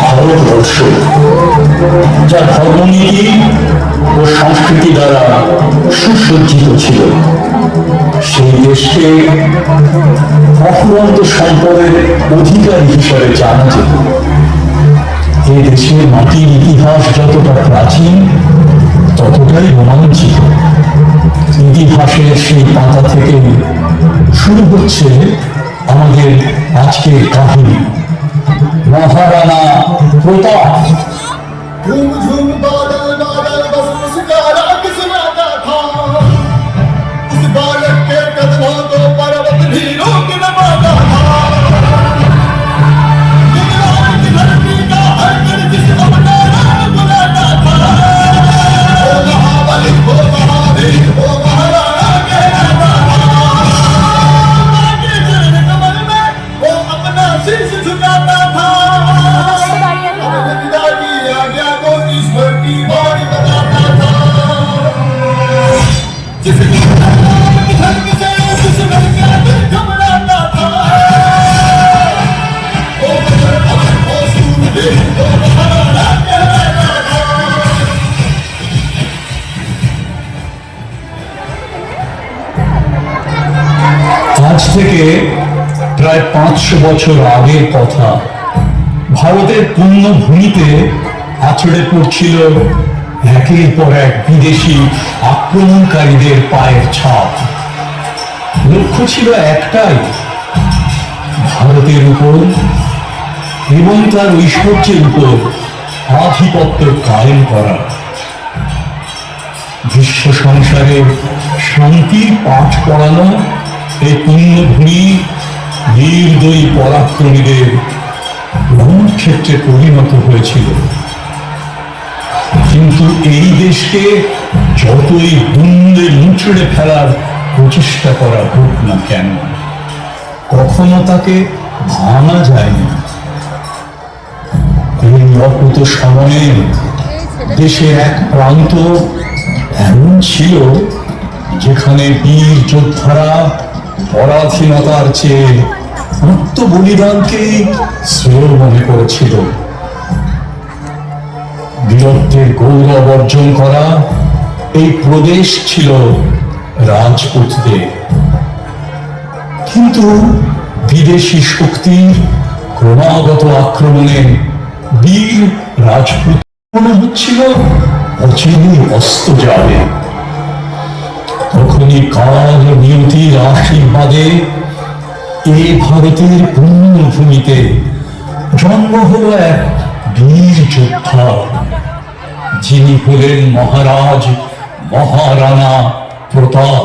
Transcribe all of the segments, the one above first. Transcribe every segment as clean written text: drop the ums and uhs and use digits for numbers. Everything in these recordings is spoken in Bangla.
ভারতবর্ষ যা ধর্মনীতি ও সংস্কৃতি দ্বারা সুসজ্জিত ছিল, সেই দেশকে অফুরন্ত সম্পদের অধিকারী হিসেবে জানা যেত। এই দেশের মাটির ইতিহাস যতটা প্রাচীন, ততটাই রোমাঞ্চিত। ইতিহাসের সেই পাতা থেকে শুরু হচ্ছে আমাদের আজকের কাহিনী। মহারানা প্রতাপ। झूम झूम बादल बादल बस मुस्कुरा के सुनाता था, उस बालक के कदमों को पर्वत भी रोक न पाता था। गुजरात की धरती का हर दिल जिसे अपना नाम बुलाता था, वो महाबली, वो महावीर, वो महाराणा कहलाता था। माँ के चरण कमल में वो अपना शीश झुकाता था। আজ থেকে প্রায় 500 বছর আগের কথা। ভারতের পুণ্যভূমিতে আছড়ে পড়ছিল একের পর এক বিদেশি আক্রমণকারীদের পায়ের ছাপ। লক্ষ্য ছিল একটাই, ভারতের উপর এবং তার ঐশ্বর্যের উপর আধিপত্য কায়েম করা। বিশ্ব সংসারে শান্তির পাঠ পড়ানো এই পুণ্যভূমি নির্দয়ী পরাক্রমীদের রণক্ষেত্রে পরিণত হয়েছিল। কিন্তু এই দেশকে যতই দ্বন্দ্বে মুচড়ে ফেলার প্রচেষ্টা করা হোক না কেন, কখনো তাকে ভাঙা যায়নি। এই অকুত সময়ে দেশের এক প্রান্ত এমন ছিল যেখানে বীর যোদ্ধারা পরাধীনতার চেয়ে আত্মবলিদানকেই শ্রেয় মনে করেছিল। বীরত্বের গৌরব অর্জন করা এই প্রদেশ ছিল রাজপুতদের। কিন্তু বিদেশি শক্তির ক্রমাগত আক্রমণে বীর রাজপুত মনে হচ্ছিল অচিরে অস্ত যাবে। তখনই কাল নিয়তির আশীর্বাদে এই ভারতের পুণ্যভূমিতে জন্ম হলো এক বীর যোদ্ধা, যিনি হলেন মহারাজ মহারানা প্রতাপ।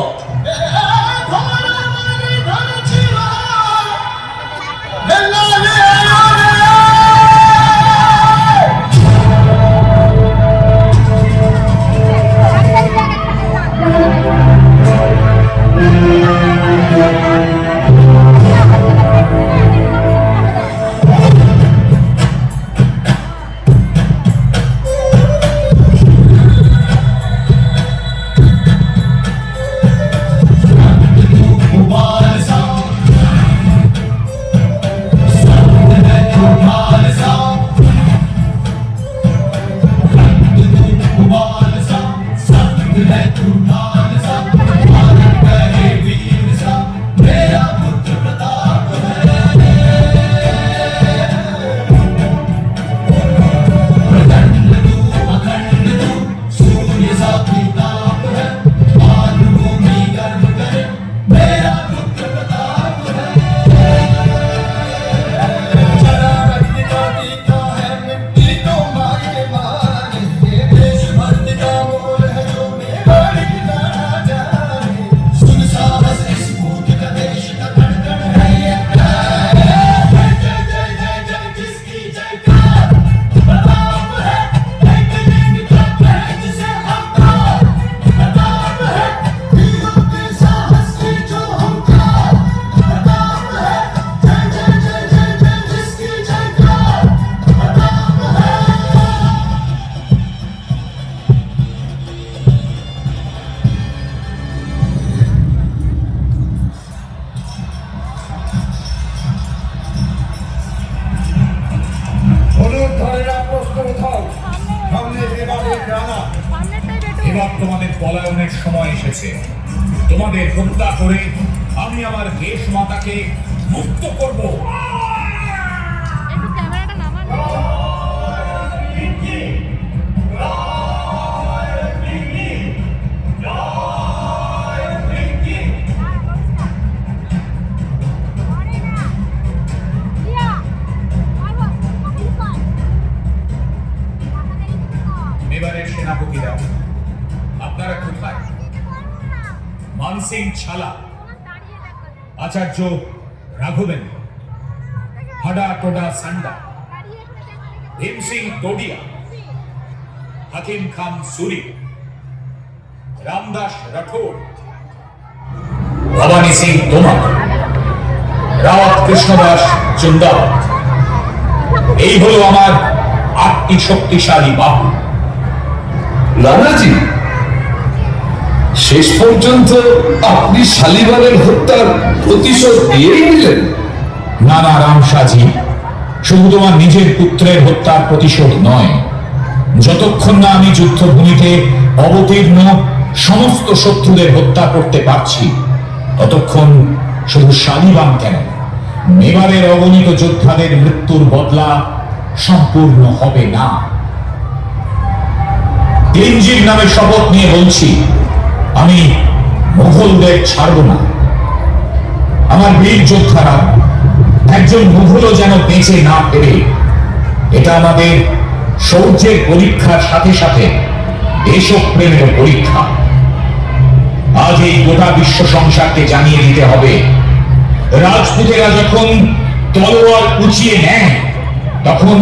এবার তোমাদের পলায়নের সময় এসেছে। তোমাদের হত্যা করে আমি আমার দেশ মাতাকে মুক্ত করব। একটু ক্যামেরাটা নামান। এবারের সেনাপতিরা আপনারা কোথায়? মানসিং ছালা, আচার্য রাঘবেন্দ্র, হাডা টোডা সান্ডা, ভীম সিং তোডিয়া, হাকিম খান সুরি, রামদাস রাঠোর, ভবানী সিং তোমর, রাওয়াত কৃষ্ণদাস চন্দাওয়াত। এই হলো আমার 8টি শক্তিশালী বাহু। লালাজি, শেষ পর্যন্ত আপনি শালিবারের হত্যার প্রতিশোধ দিয়েই দিলেন? না না রামশাজি, শুধু তোমার নিজের পুত্রের হত্যার প্রতিশোধ নয়। যতক্ষণ না আমি যুদ্ধভূমিতে অবতীর্ণ সমস্ত শত্রুদের হত্যা করতে পারছি, ততক্ষণ শুধু শালিবান কেন, মেবারের অগণিত যোদ্ধাদের মৃত্যুর বদলা সম্পূর্ণ হবে না। তিনজির নামে শপথ নিয়ে বলছি, আমি মুঘলদের ছাড়ব না। আমার বীর যোদ্ধারা একজন মুঘলও যেন বেঁচে না ফেরে, এটা আমাদের শৌর্যের পরীক্ষার সাথে সাথে দেশপ্রেমের পরীক্ষা। আজ এই গোটা বিশ্ব সংসারকে জানিয়ে দিতে হবে, রাজপুতেরা যখন তলোয়ার উঁচিয়ে নেয়, তখন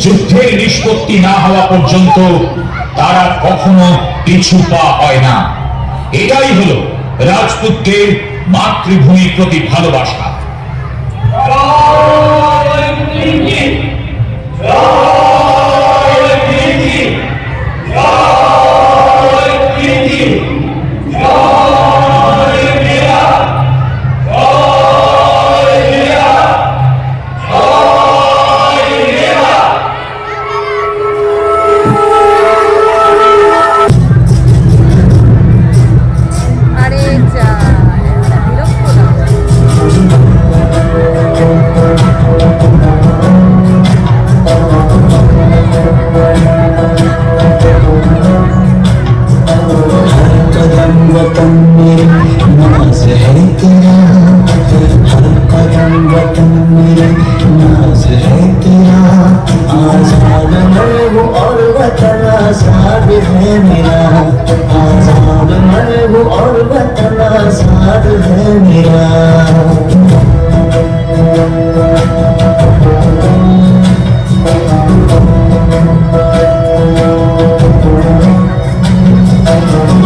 যুদ্ধের নিষ্পত্তি না হওয়া পর্যন্ত তারা কখনো পিছু পা হয় না। এটাই হলো রাজপুতদের মাতৃভূমির প্রতি ভালোবাসা। আরে যা, বিরক্ত লাগছে। कदम वतन मेरे नाज है तेरा, हर कदम वतन मेरे नाज है तेरा। आजाद मैं हूँ और वतन आजाद है मेरा, आजाद मैं हूँ और वतन आजाद है मेरा।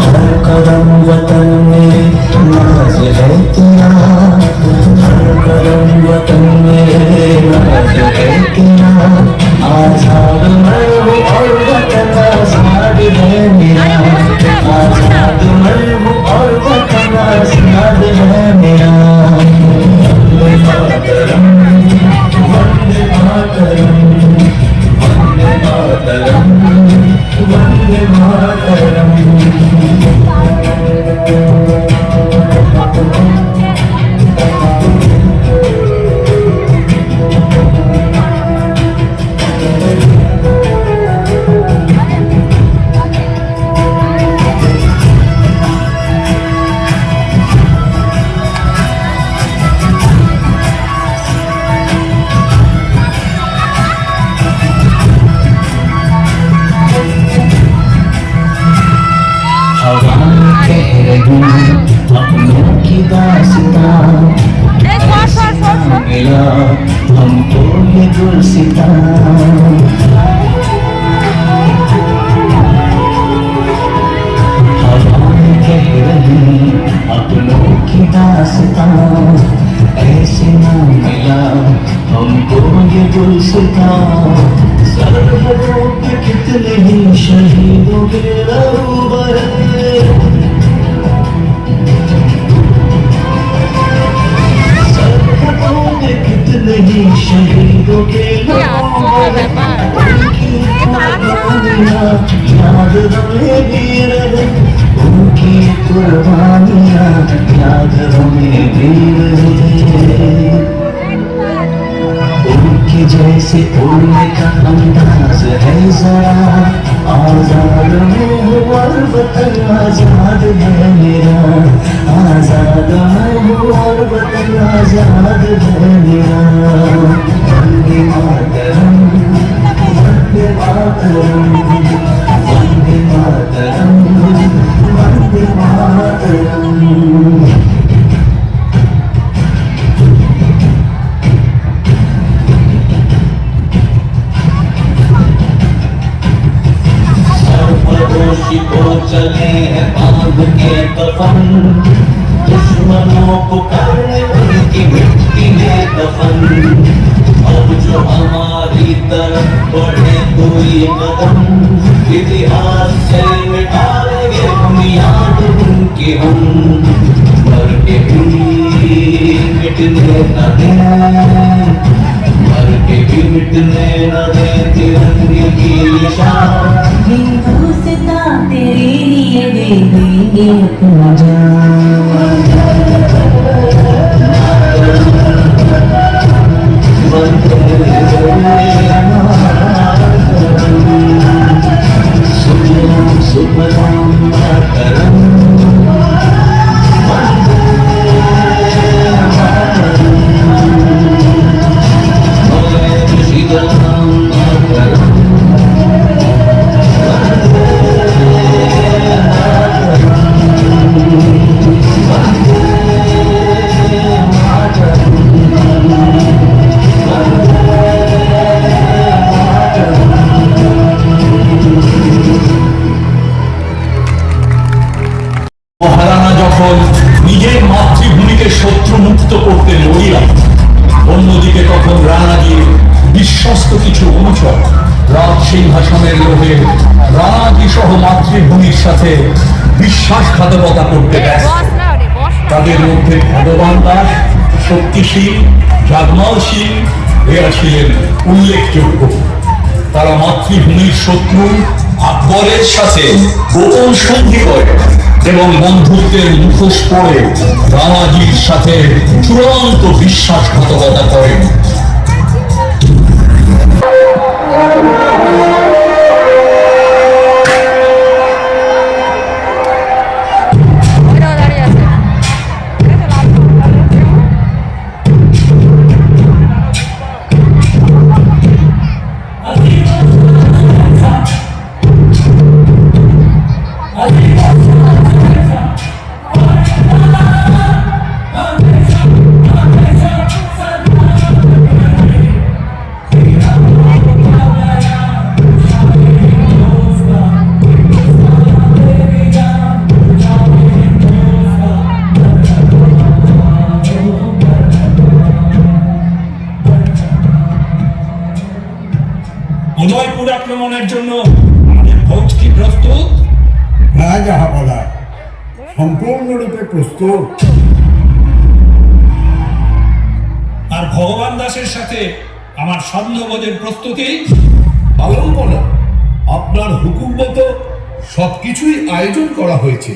हर कदम वतन मेरे नाज है तेरा, हर कदम वतन मेरे नाज है तेरा। आजाद मैं हूँ और वतन आजाद है मेरा, आजाद मैं हूँ और वतन आजाद है मेरा। वंदे मातरम, वंदे मातरम, वंदे मातरम, वंदे मातरम। हवाएं कह रही अपनों की दास्तां, এই সর সর সর সর। मिला हमको ये गुलसितां। हवाएं कह रही अपनों की दास्तां, ऐसे ना मिला हमको ये गुलसितां। सरहदों पे कितने ही शहीदों के रहबर, सरहदों पे कितने ही शहीदों के কি আশ্চর্য ব্যাপার। याद हमें भी रहे कुर्बानियां यादों में गिर रहे उनके जैसे उड़ने का अंदाज है जरा आजाद में हूँ और वतन आजाद है मेरा आजाद में हूँ और वतन आजाद है मेरा वंदे मातरम वंदे मातरम वंदे मातरम वंदे मातरम सर्वदोषी को चले हैं बांध के कफन दुश्मनों को करने उनकी मिट्टी में दफन अब जो हमारी तरफ बढ़े कोई कदम इतिहास से मिटाएंगे हम याद उनकी हम मर के भी मिटने न दें मर के भी मिटने न दें तिरंगे की निशान हिंदुस्ता तेरे लिए दे देंगे अपना जान सुबह मातरम মহারানা যখন নিজের মাতৃভূমিকে শত্রুমুক্ত করতে লড়িলেন, অন্যদিকে তখন রানাজির বিশ্বস্ত কিছু অনুচর রাজ সিংহাসনের লোভে রানাজি সহ মাতৃভূমির সাথে বিশ্বাসঘাতকতা করতে ব্যস্ত। বস না রে, বস না। তাদের মধ্যে ভগবান দাস, শক্তিশীল, জাগমালশীল এরা ছিলেন উল্লেখযোগ্য। তারা মাতৃভূমির শত্রু আকবরের সাথে গোপন সন্ধি করে এবং বন্ধুত্বের মুখোশ পরে রানাজির সাথে চূড়ান্ত বিশ্বাসঘাতকতা করেন। ওইটাও দাঁড়িয়ে আছে। এটা তো লাল উদয়পুর আক্রমণের জন্য আমাদের ফৌজ কি প্রস্তুত? হ্যাঁ জাহাপনা সম্পূর্ণরূপে প্রস্তুত। আর ভগবান দাসের সাথে আমার সৈন্যবদের প্রস্তুতি? আলম্বনা আপনার হুকুম মতো সবকিছুই আয়োজন করা হয়েছে।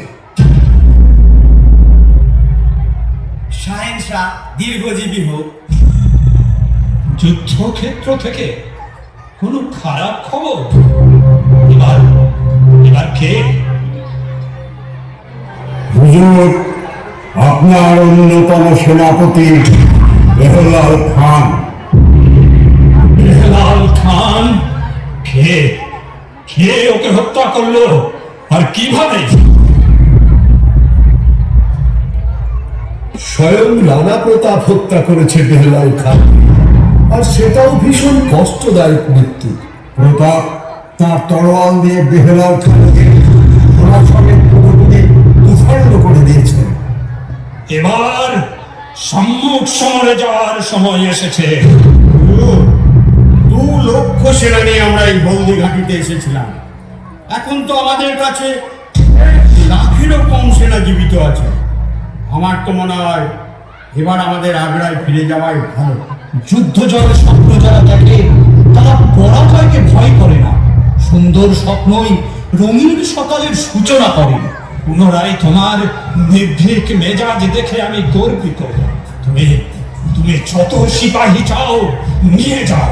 শাহেনশাহ দীর্ঘজীবী হোক। যুদ্ধক্ষেত্র থেকে কোনো খারাপ খবর? এবার এবার কে? হুজুর, আপনার অন্যতম সেনাপতি বেহলাল খান। বেহলাল খান? কে কে ওকে হত্যা করলো আর কিভাবে? স্বয়ং রানা প্রতাপ হত্যা করেছে বেহলাল খান, আর সেটাও ভীষণ কষ্টদায়ক মৃত্যু। প্রতাপ তার তরোয়াল দিয়ে বেহলাল খানকে সমেত পুরোপুরি তুফান্ন করে দিয়েছেন। এবার সম্মুখ সমরে যাওয়ার সময় এসেছে। 2 লক্ষ সেনা নিয়ে আমরা এই বন্দি ঘাঁটিতে এসেছিলাম। এখন তো আমাদের কাছে 1 লাখেরও কম সেনা জীবিত আছে। আমার তো মনে হয় এবার আমাদের আগ্রায় ফিরে যাওয়াই ভালো। যুদ্ধ জয়ের স্বপ্ন যারা দেখে তারা পরাজয়কে ভয় করে না, সুন্দর স্বপ্নই রঙিন সকালের সূচনা করে। পুনরায় তোমার নির্ভীক মেজাজ দেখে আমি গর্বিত। তুমি তুমি যত সিপাহী চাও নিয়ে যাও,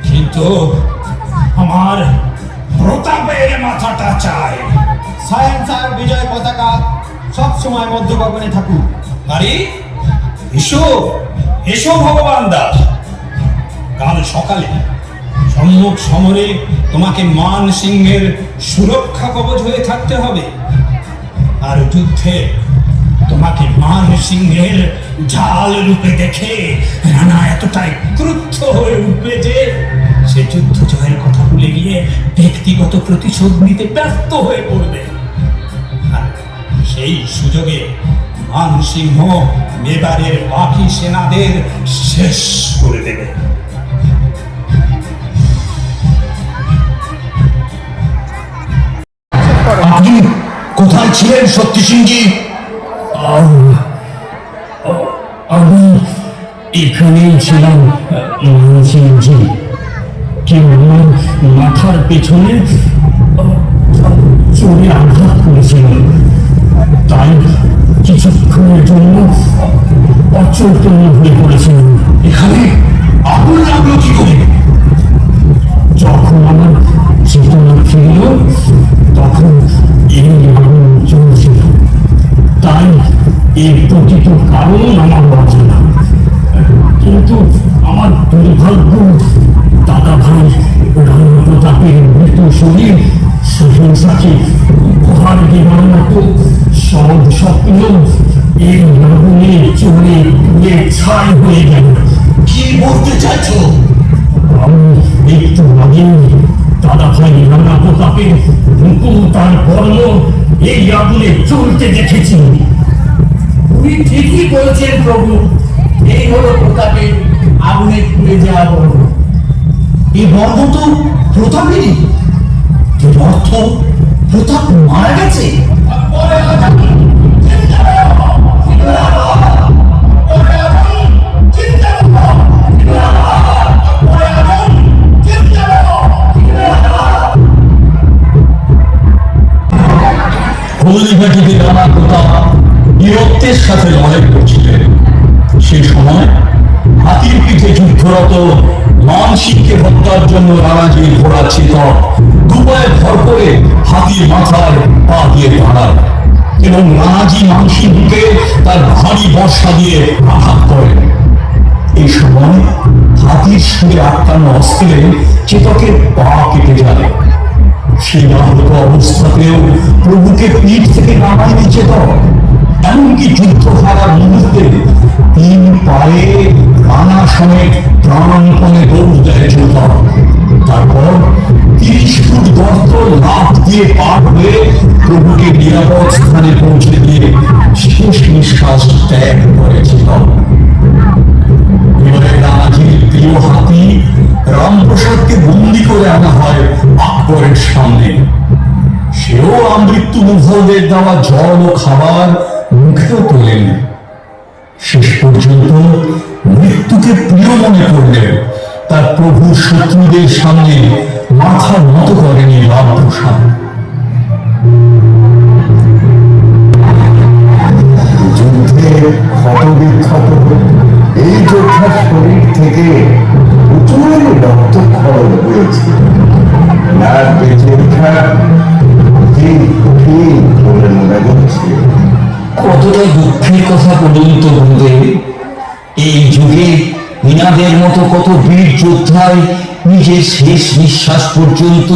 কিন্তু আমার প্রতাপের মাথাটা চাই। সায়েন্স আর বিজয় পতাকা সব সময় মধ্য গগনে থাকুক। আরে এসো এসো ভগবান দাস, কাল সকালে সম্মুখ সমরে তোমাকে মান সিংহের সুরক্ষা কবচ হয়ে থাকতে হবে, আর যুদ্ধে তোমাকে মান সিংহের ঝাল রূপে দেখে রানা এতটাই ক্রুদ্ধ হয়ে উঠবে যে সে যুদ্ধ জয়ের কথা ভুলে গিয়ে ব্যক্তিগত প্রতিশোধ নিতে ব্যস্ত হয়ে পড়বে। আর সেই সুযোগে মান সিংহ মেবারের বাকি সেনাদের শেষ করে দেবে। আপনি কোথায় ছিলেন সত্যি সিংজি? আমি এখানেই ছিলাম মানসিংজি, কেউ আমার মাথার পেছনে চোরে আঘাত করেছিল, তাই কিছুক্ষণের জন্য অচৈতন্য হয়ে পড়েছিলাম। এখানে আগুন লাগলো কি করে? যখন আমার চেতনা ফিরল তখন এই আগুন চলছিল, তাই এর প্রকৃত কারণ আমার অজানা। কিন্তু আমার দুর্ভাগ্য, দাদা ভাই রানা প্রতাপের মৃত শরীর সহিংসাকে উপহার দেওয়ার মতো সব স্বপ্ন এই আগুনে চলে পুড়ে ছাই হয়ে গেল। কি বলতে চাইছো? আমি একটু আগে দাদা ভাই রানা প্রতাপের মুকুল তার কর্ম এই আগুনে চলতে দেখেছি। উনি ঠিকই বলেছেন প্রভু, এই হলো প্রতাপের আগুনে পুড়ে যাওয়া বর্ণ। এই বর্ণ তো প্রতাপেরই। এর অর্থ প্রতাপ মারা গেছে। হলদিঘাটিতে রানা প্রতাপ বীরত্বের সাথে লড়াই করছিলেন। সেই সময় হাতির পিঠে যুদ্ধরত মান সিংকে হত্যার জন্য রানাজির ঘোড়া চেতক দুপায়ে ভর করে হাতির মাথায় পা দিয়ে দাঁড়ায় এবং রানাজি মান সিংকে তার ভারী বর্ষা দিয়ে আঘাত করেন। এই সময় হাতির সুরে আটকানো অস্ত্রে চেতকের পা কেটে যায়। সেই আহত অবস্থাতেও প্রভুকে পিঠ থেকে নামায়নি চেতক। এমনকি যুদ্ধ হারার মুহূর্তে 3 পায়ে রানা সমেত প্রাণপণে দৌড় দেয় চেতক। তারপর 30 ফুট গর্ত লাফ দিয়ে পার হয়ে প্রভুকে নিরাপদ স্থানে পৌঁছে দিয়ে শেষ নিঃশ্বাস ত্যাগ করে চেতক। এবারে রানাজির প্রিয় হাতি রামপ্রসাদকে বন্দি করে আনা হয় আকবরের সামনে। সেও আমৃত্যু মুঘলদের দেওয়া জল ও খাবার মুখেও তোলেন। শেষ পর্যন্ত মৃত্যুকে প্রিয় মনে করলেন। তার প্রভুর শত্রুদের সামনে মাথা নত করেনি রামপ্রসাদ। যুদ্ধে ক্ষতবিক্ষত এই যোদ্ধার শরীর থেকে প্রচুর রক্তক্ষরণ হয়েছে। আর বেঁচে ওঠা কঠিন কঠিন বলে মনে হচ্ছে। কতটা দুঃখের কথা বলুন তো বন্ধুদেব। এই যুগে ইনাদের মতো কত বীর যোদ্ধাই নিজের শেষ নিঃশ্বাস পর্যন্ত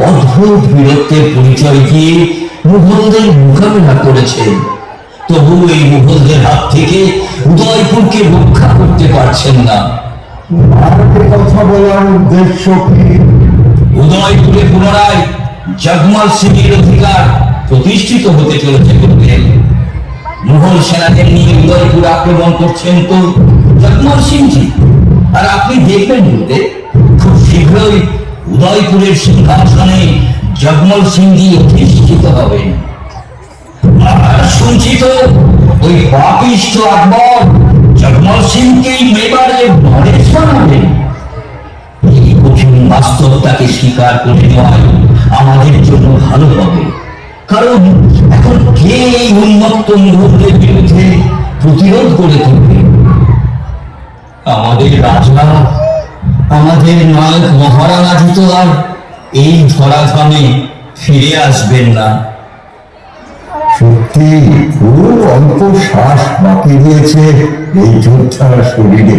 অদ্ভুত বীরত্বের পরিচয় দিয়ে মুঘলদের মোকাবেলা করেছেন, তবু এই মুঘলদের হাত থেকে উদয়পুরকে রক্ষা করতে পারছেন না। ভারতের কথা বলার উদ্দেশ্য কি? উদয়পুরে পুনরায় জগমল সিংহের অধিকার প্রতিষ্ঠিত হতে চলেছে বললেন। মুঘল সেনাদের নিয়ে উদয়পুর আক্রমণ করছেন তো জগমল সিংজি, আর আপনি দেখবেন বলতে খুব শীঘ্রই উদয়পুরের সিংহাসনে জগমল সিংজি অধিষ্ঠিত হবেন। আর শুনছি তো ওই পাপিষ্ঠ আকবর জগমল সিংকেই মেবারে নরেশ বানাবেন। এই কঠিন বাস্তবতাকে স্বীকার করে নেওয়াই আমাদের জন্য ভালো হবে। কারণ এখন কে এই উন্মত্ত মুঘলদের বিরুদ্ধে প্রতিরোধ করে তুলবে? আমাদের রাজা, আমাদের নায়ক মহারানাজি তো আর এই ধরাধামে ফিরে আসবেন না। সত্যি খুব অল্প শ্বাস বাকি দিয়েছে এই যোদ্ধার শরীরে,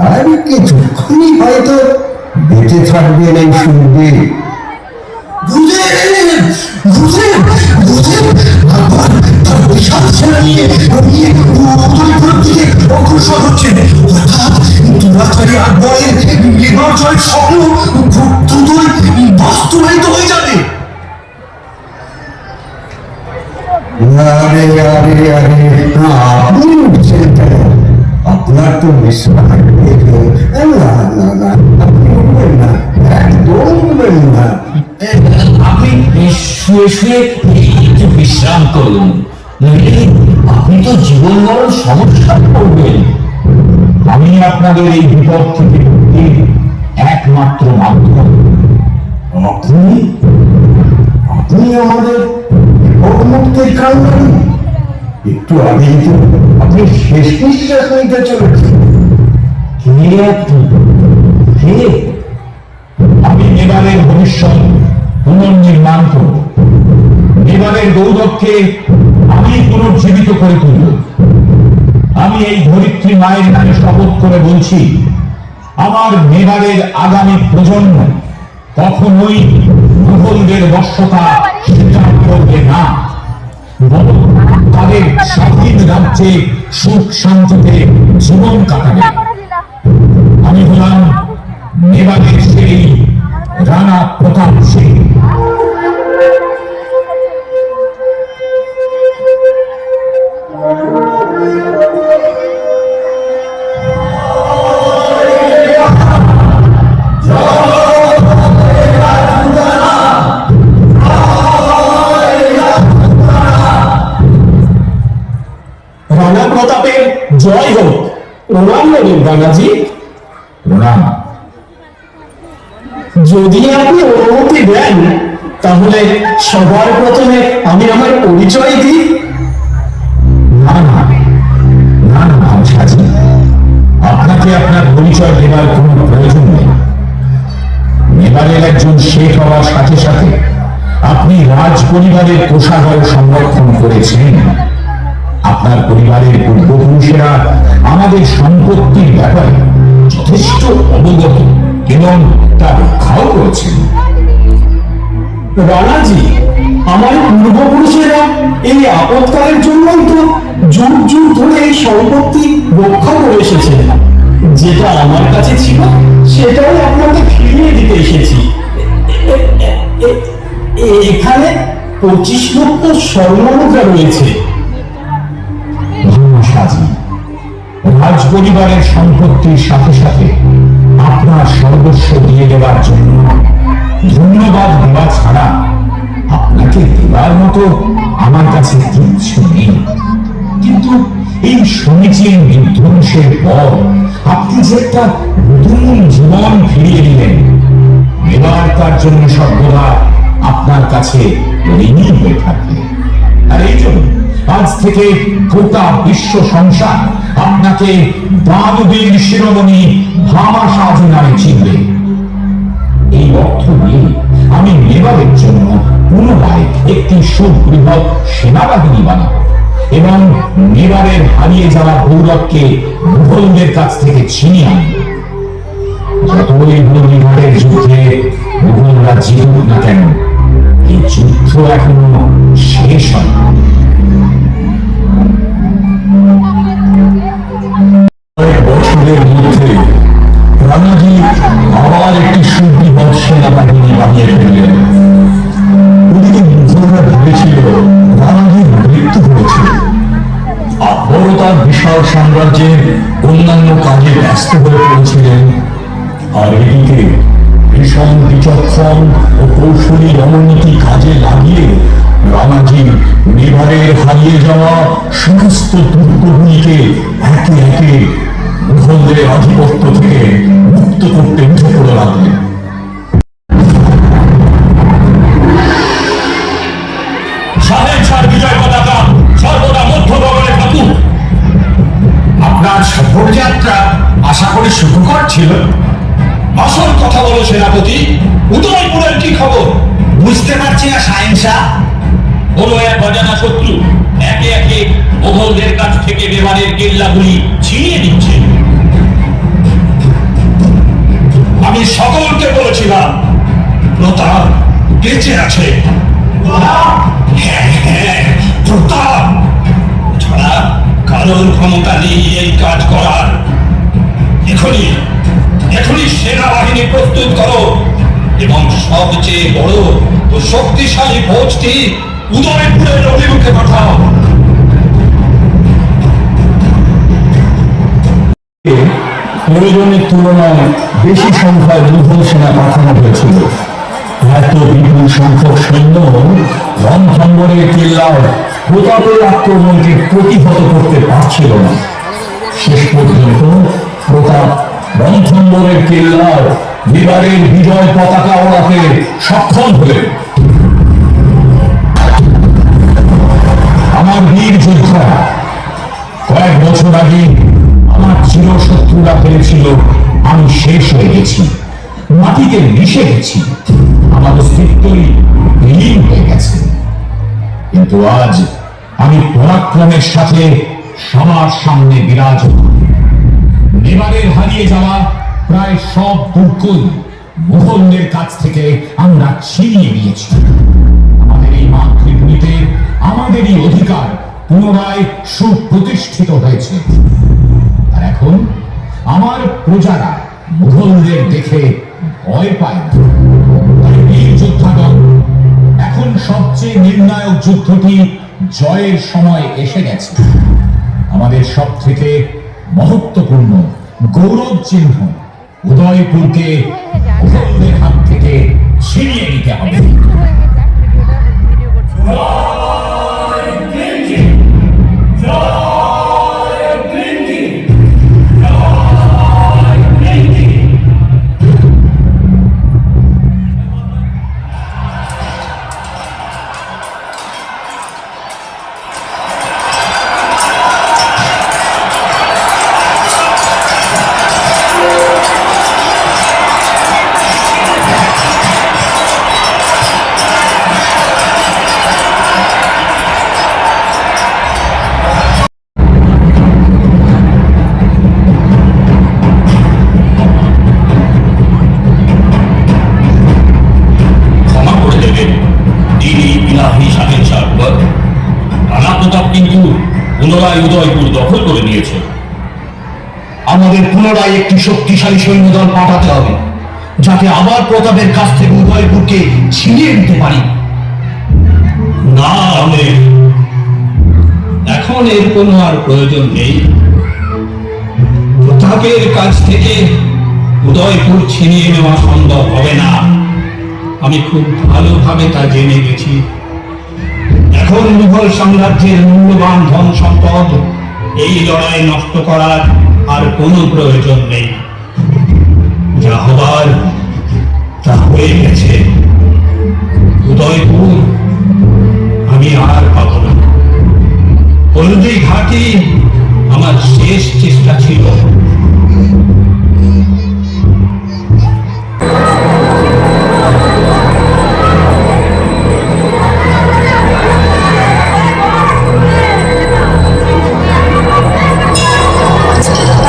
আর কিছুক্ষণই হয়তো বেঁচে থাকবেন এই সুরবীর। বাস্তবায়িত হয়ে যাবে। আরে আরে আরে, আপনি উঠছেন কেন? আপনার তো বিশ্রাম প্রয়োজন। না না না, আপনি উঠবেন না, একদম উঠবেন না। আপনি শুয়ে শুয়ে একটু বিশ্রাম করুন, নইলে আপনি তো জীবন মরণ সমস্যা করবেন। আমি আপনাদের এই বিপদ থেকে মুক্তির একমাত্র মাধ্যম। আপনি আপনি আমাদের মুক্তির কারণ। একটু আগেই তো আপনি শেষ নিঃশ্বাস নিতে চলেছেন। কে আপনি? কে? আমি মেবারের ভবিষ্যৎ পুনর্নির্মাণ করব। মেবারের গৌরবকে আমি পুনর্জীবিত করে তুলব। আমি এই ধরিত্রী মায়ের নামে শপথ করে বলছি, আমার মেবারের আগামী প্রজন্ম কখনোই মুঘলদের বশ্যতা স্বীকার করবে না, বরং তাদের স্বাধীন রাজ্যে সুখ শান্তিতে জীবন কাটাবে। আমি হলাম মেবারের সেই রানা প্রতাপ সিং। রানা প্রতাপের জয় হোক। প্রণাম নেবেন রানাজি। প্রণাম। যদি আপনি অনুমতি দেন তাহলে সবার প্রথমে আমি আমার পরিচয় দিই। না না না না সাজি, আপনাকে আপনার পরিচয় দেবার কোনো প্রয়োজন নেই। মেবারের একজন শেখ হওয়ার সাথে সাথে আপনি রাজ পরিবারের কোষাগার সংরক্ষণ করেছেন। আপনার পরিবারের পূর্বপুরুষেরা আমাদের সম্পত্তির ব্যাপারে যথেষ্ট অবগত এবং তা রক্ষাও করেছেন। রানাজি, আমার পূর্বপুরুষেরা এই আপৎকালের জন্যই তো যুগ যুগ ধরে এই সম্পত্তি রক্ষা করে এসেছে। যেটা আমার কাছে ছিল সেটাও আপনাকে ফিরিয়ে দিতে এসেছি। এখানে 25 লক্ষ স্বর্ণমুদ্রা রয়েছে। সাজি, রাজ পরিবারের সম্পত্তির সাথে সাথে আপনার সর্বস্ব দিয়ে দেওয়ার জন্য ধন্যবাদ দেওয়া ছাড়া আপনাকে দেওয়ার মতো আমার কাছে কিচ্ছু নেই। কিন্তু এই সমীচীন বিধ্বংসের পর আপনি যে একটা নতুন জীবন ফিরিয়ে দিলেন, এবার তার জন্য সর্বদা আপনার কাছে ঋণী হয়ে থাকবে। আর এই জন্য আজ থেকে গোটা বিশ্ব সংসার আপনাকে দানবীর শিরোমণি ভামা সাজু নামে চিনবে। এই অর্থ নিয়ে আমি মেবারের জন্য পুনরায় একটি সুবৃহৎ সেনাবাহিনী বানাবো এবং মেবারের হারিয়ে যাওয়া গৌরবকে মুঘলদের কাছ থেকে ছিনিয়ে আনব। যতই মেবারের যুদ্ধে মুঘলরা জিতুক না কেন, এই যুদ্ধ এখনো শেষ হয়নি। বছরের মধ্যে রানাজি আবার একটি সুবৃহৎ সেনাবাহিনী বানিয়ে ফেললেন। ওদিকে মুঘলরা ভেবেছিল রানাজির মৃত্যু হয়েছে। আকবরও তার বিশাল সাম্রাজ্যের অন্যান্য কাজে ব্যস্ত হয়ে পড়েছিলেন। আর এদিকে ভীষণ বিচক্ষণ ও কৌশলী রণনীতি কাজে লাগিয়ে রানাজি মেবারের হারিয়ে যাওয়া সমস্ত দুর্গভূমিকে একে একে মুঘলদের আধিপত্য থেকে মুক্ত করতে উঠে পড়ে লাগলেন। সফরযাত্রা আশা করি সুখকর ছিল। আসল কথা বলো সেনাপতি, উদয়পুরের কি খবর? বুঝতে পারছি না সাহেব। বলো এক অজানা শত্রু একে একে মোগলদের কাছ থেকে মেবারের কেল্লাগুলি ছিনিয়ে নিচ্ছে। আমি সকলকে বলেছিলাম প্রতাপ বেঁচে আছে। হ্যাঁ হ্যাঁ, প্রতাপ ছাড়া কারোর ক্ষমতা নেই এই কাজ করার। এখনই এখনই সেনাবাহিনী প্রস্তুত করো এবং সবচেয়ে বড় ও শক্তিশালী ফৌজটি উদয়পুরের অভিমুখে পাঠাও। প্রয়োজনের তুলনায় বেশি সংখ্যায় মুঘল সেনা পাঠানো হয়েছিল। এত বিপুল সংখ্যক সৈন্য রণথম্বরের কেল্লার প্রতাপের আক্রমণকে প্রতিহত করতে পারছিল না। শেষ পর্যন্ত প্রতাপ রণথম্বরের কেল্লার বিবারের বিজয় পতাকা ওড়াতে সক্ষম হলেন। আমার বীর যোদ্ধা, কয়েক বছর আগে আমার চিরশত্রুরা ভেবেছিল আমি শেষ হয়ে গেছি, মাটিতে মিশে গেছি, আমার অস্তিত্বই বিলীন হয়ে গেছে। কিন্তু আজ আমি পরাক্রমের সাথে সবার সামনে বিরাজমান। মেবারের হারিয়ে যাওয়া প্রায় সব দুর্গই মুঘলদের কাছ থেকে আমরা ছিনিয়ে নিয়েছি। আমাদের এই মাতৃভূমিতে আমাদেরই অধিকার পুনরায় সুপ্রতিষ্ঠিত হয়েছে। আর এখন আমার প্রজারা মুঘলদের দেখে ভয় পায় না। তাই বীর যোদ্ধাগণ, এখন সবচেয়ে নির্ণায়ক যুদ্ধটি জয়ের সময় এসে গেছে। আমাদের সব থেকে মহত্বপূর্ণ গৌরব চিহ্ন উদয়পুরকে মুঘলদের হাত থেকে ছিনিয়ে নিতে হবে। ভিডিও করছি। পুনরায় উদয়পুর দখল করে নিয়েছে। আমাদের পুনরায় একটি শক্তিশালী সৈন্যদল পাঠাতে হবে, যাতে আবার প্রতাপের কাছ থেকে উদয়পুরকে ছিনিয়ে নিতে পারি। না আমের, এখন এর কোনো আর প্রয়োজন নেই। প্রতাপের কাছ থেকে উদয়পুর ছিনিয়ে নেওয়া সম্ভব হবে না। আমি খুব ভালোভাবে তা জেনে গেছি। এখন মুঘল সাম্রাজ্যের মূল্যবান ধন সম্পদ এই লড়াই নষ্ট করার আর কোনো প্রয়োজন নেই। যা হবার তা হয়ে গেছে। উদয়পুর আমি আর পাব না। হলদি ঘাটি আমার শেষ চেষ্টা ছিল।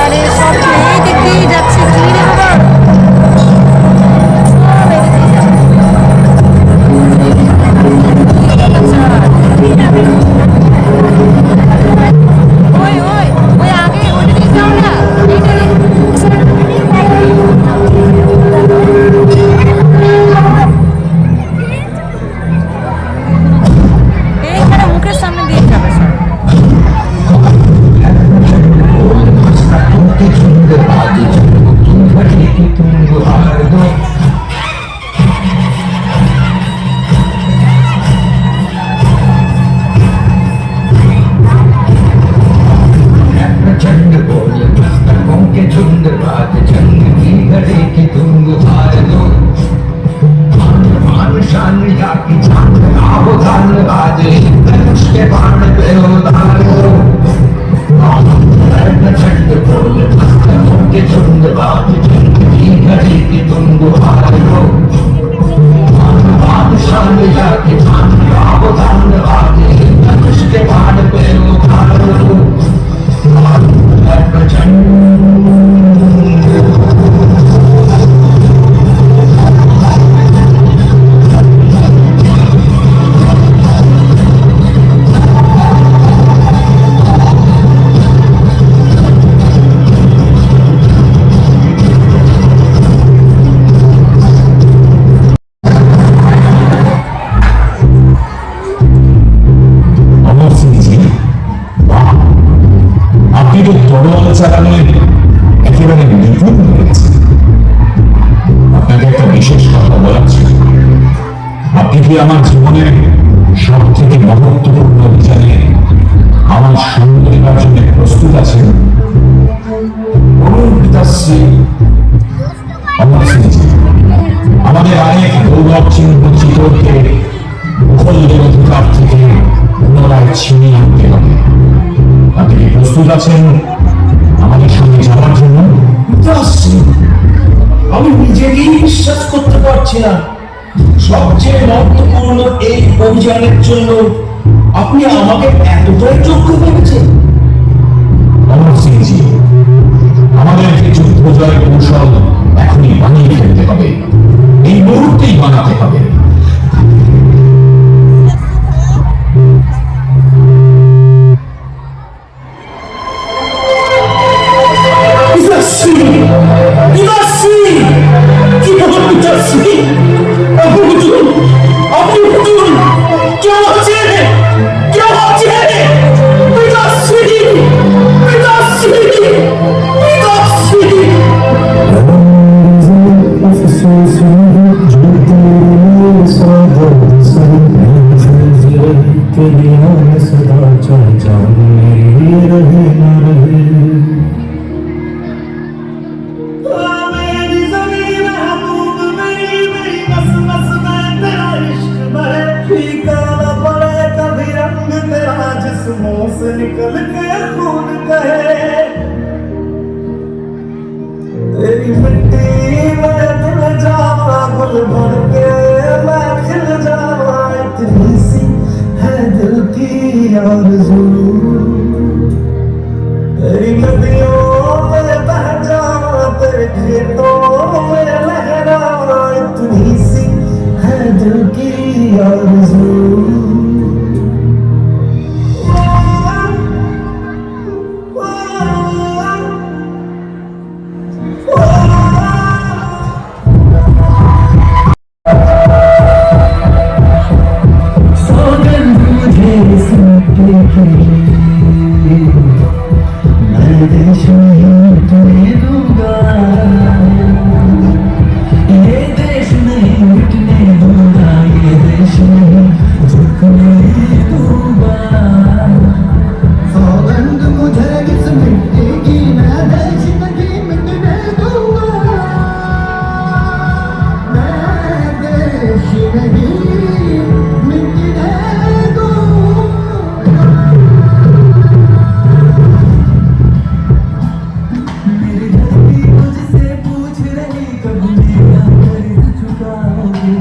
আরে সব এই দিক দিয়েই যাচ্ছে, কি রে বাবা? সব এদিকেই যাচ্ছে। ওই ওই ওই আগে ওই দিকে যাও না, এইটা এইখানে মুখের সামনে দিয়ে যাবে সব। के কি আমার জীবনের সব থেকে মহত্বপূর্ণ অভিযানে আমার সঙ্গ দেওয়ার জন্য প্রস্তুত আছেন? পিতাশ্রী অমর সিংজি, আমাদের অনেক গৌরব চিহ্ন চিতরকে মুঘলদের অধিকার থেকে পুনরায় ছিনিয়ে আনতে হবে। আপনি কি প্রস্তুত আছেন আমাদের সঙ্গে যাওয়ার জন্য? পিতাশ্রী, আমি নিজেকেই বিশ্বাস করতে পারছি না, সবচেয়ে মহত্বপূর্ণ এই অভিযানের জন্য আপনি আমাকে এতটাই যোগ্য ভেবেছেন। অমর সিংজি, আমাদেরকে যুদ্ধ জয় কৌশল এখনই বানিয়ে ফেলতে হবে, এই মুহূর্তেই বানাতে হবে। পিতাশ্রী, পিতাশ্রী, কি হলো পিতাশ্রী? আপনি উঠুন, আপনি উঠুন, কেউ আছে, কেউ আছে, পিতাশ্রী, পিতাশ্রী, পিতাশ্রী। मेरी ज़मीं महबूब मेरी मेरी बस बस में तेरा इश्क बहे फीका न पड़े कभी रंग तेरा जिस्मों से निकल के खून कहे तेरी मिट्टी में दिल जावा गुल बन के मैं खिल जावा इतनी सी है दिल की आरज़ू तेरी नदियों में बह जावा तेरे खेतों में लहरावा इतनी सी है दिल की आरज़ू सौगंध मुझे सुनते मैं देश नहीं तुम्हें दूंगा ये देश नहीं मिटने दूंगा ये देश नहीं झुकने दूंगा सौगंध मुझे इस मिट्टी की मैं देश नहीं मिटने दूंगा मैं देश नहीं मिटने दूंगा मेरी धरती मुझसे पूछ रही कब मेरा कर्ज चुकाओगे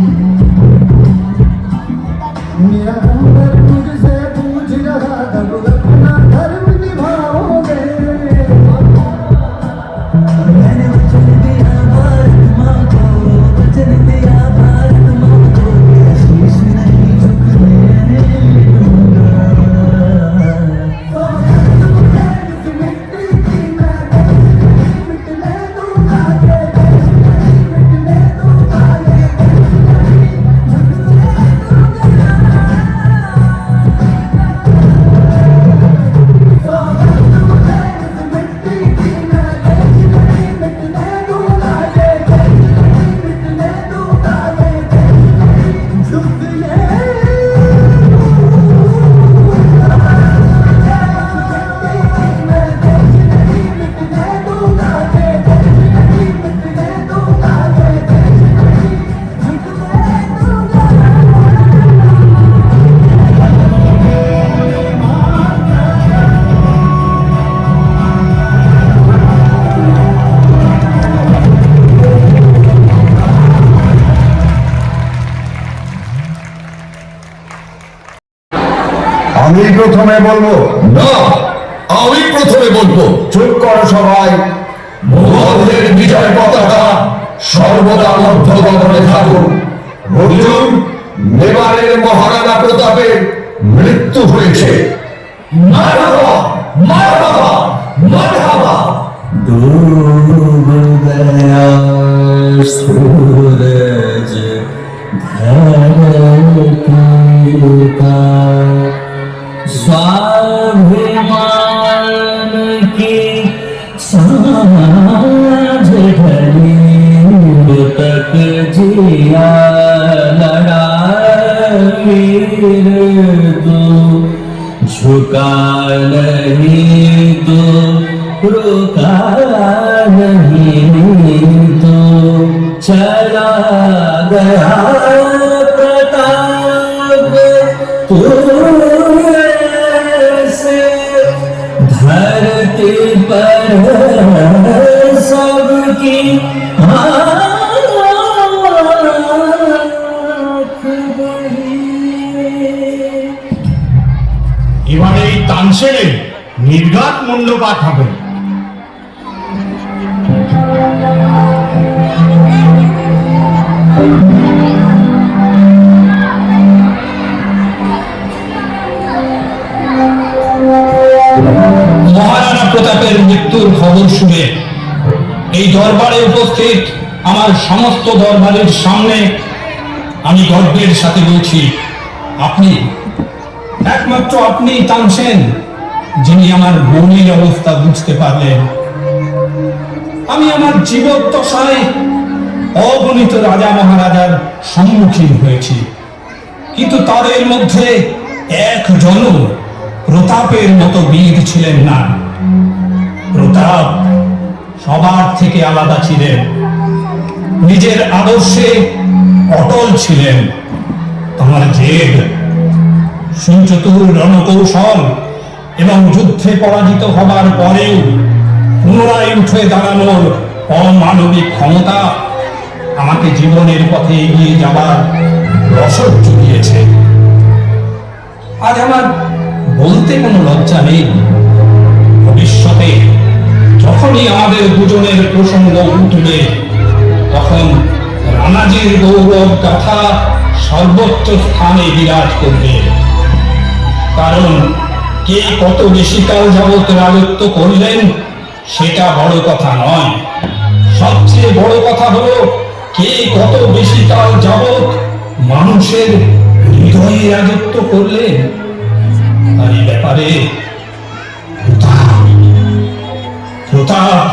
मेरा अंबर मुझसे पूछ रहा कब अपना धर्म निभाओगे मैंने वचन दिया भारत माँ को वचन दिया भारत माँ को शीश नहीं झुकने दूंगा আমি প্রথমে বলবো। না, আমি প্রথমে বলবো। চুপ করো সবাই। মুঘলদের বিজয় পতাকা সর্বদা মধ্য গগনে থাকুক। হুজুর, মেবারের মহারানা প্রতাপের মৃত্যু হয়েছে। মারহাবা, মারহাবা, মারহাবা। डूब गया सूरज धरती का स्वाभिमान की साँझ ढली तक जिया लड़ा रुका नहीं तो रुका नहीं तो चला गया प्रताप से धरती पर सबकी এবারে এই তানসেনের নির্ঘাত মূল্যপাঠ হবে। মহারানা প্রতাপের মৃত্যুর খবর শুনে এই দরবারে উপস্থিত আমার সমস্ত দরবারের সামনে আমি গর্বের সাথে বলছি, আপনি, একমাত্র আপনি তানসেন যিনি আমার বোনের অবস্থা বুঝতে পারলেন। আমি আমার জীবদ্দশায় অগণিত রাজা মহারাজার সম্মুখীন হয়েছি, কিন্তু তাদের মধ্যে একজনও প্রতাপের মতো বীর ছিলেন না। প্রতাপ সবার থেকে আলাদা ছিলেন, নিজের আদর্শে অটল ছিলেন। তাঁর জেদ, সুচতুর রণকৌশল এবং যুদ্ধে পরাজিত হবার পরেও পুনরায় উঠে দাঁড়ানোর অমানবিক ক্ষমতা আমাকে জীবনের পথে এগিয়ে যাবার রসদ জুগিয়েছে। আজ আমার বলতে কোনো লজ্জা নেই, ভবিষ্যতে যখনই আমাদের দুজনের প্রসঙ্গ উঠবে তখন রানাজির গৌরব গাথা সর্বোচ্চ স্থানে বিরাজ করবে। কারণ কে কত বেশি কাল যাবৎ রাজত্ব করলেন সেটা বড় কথা নয়, সবচেয়ে বড় কথা হলো কে কত বেশি কাল যাবৎ মানুষের হৃদয়ে রাজত্ব করলেন। আর এই ব্যাপারে প্রতাপ